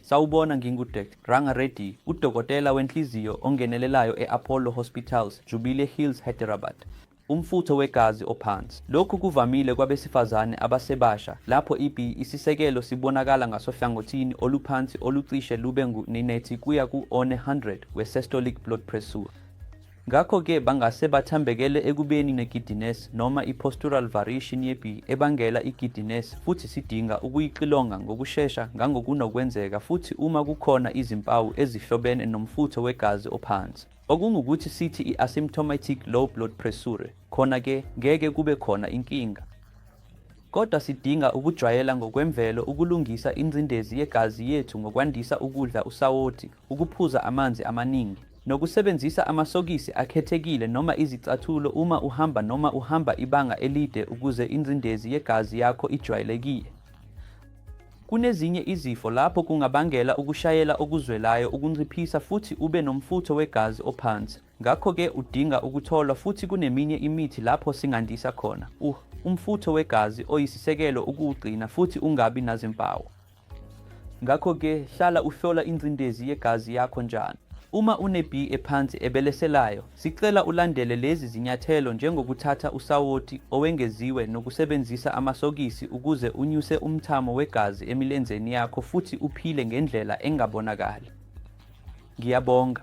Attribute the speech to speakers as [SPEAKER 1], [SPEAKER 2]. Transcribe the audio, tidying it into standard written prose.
[SPEAKER 1] Sawubona ngingu-Dkt. Rangareddy, udokotela wenhliziyo ongenelelayo e-Apollo Hospitals, Jubilee Hills, Hyderabad. Umfutho wegazi ophansi. Lokhu kuvamile kwabesifazane abasebasha lapho isisekelo sibonakala ngasohlangothini oluphansi olucishe lube ngu-90 kuya ku-100 we-systolic blood pressure. Ngakho-ke bangase bathambekele ekubeni ne-giddiness noma i-postural variation ye-B ebangela i-giddiness futhi sidinga ukuyixilonga ngokushesha ngangokunokwenzeka futhi uma kukhona izimpawu ezihlobene nomfutho wegazi ophansi. Okungukuthi sithi i-asymptomatic low blood pressure, khona-ke ngeke kube khona inkinga. Kodwa sidinga ukujwayela ngokwemvelo ukulungisa ingcindezi yegazi yethu ngokwandisa ukudla usawoti, ukuphuza amanzi amaningi, nokusebenzisa amasokisi akhethekile noma izicathulo uma uhamba ibanga elide ukuze ingcindezi yegazi yakho ijwayelekile. Kunezinye izifo lapho kungabangela ukushayela okuzwelayo ukunciphisa futhi ube nomfutho wegazi ophansi. Ngakho-ke udinga ukutholwa futhi kuneminye imithi lapho singandisa khona umfutho wegazi oyisisekelo ukuwugcina futhi ungabi nazimpawu. Ngakho-ke hlala uhlola ingcindezi yegazi yakho njalo. Uma une-B ephansi ebeleselayo, sicela ulandele lezi zinyathelo njengokuthatha usawoti owengeziwe nokusebenzisa amasokisi ukuze unyuse umthamo wegazi emilenzeni yakho futhi uphile ngendlela engabonakali. Ngiyabonga.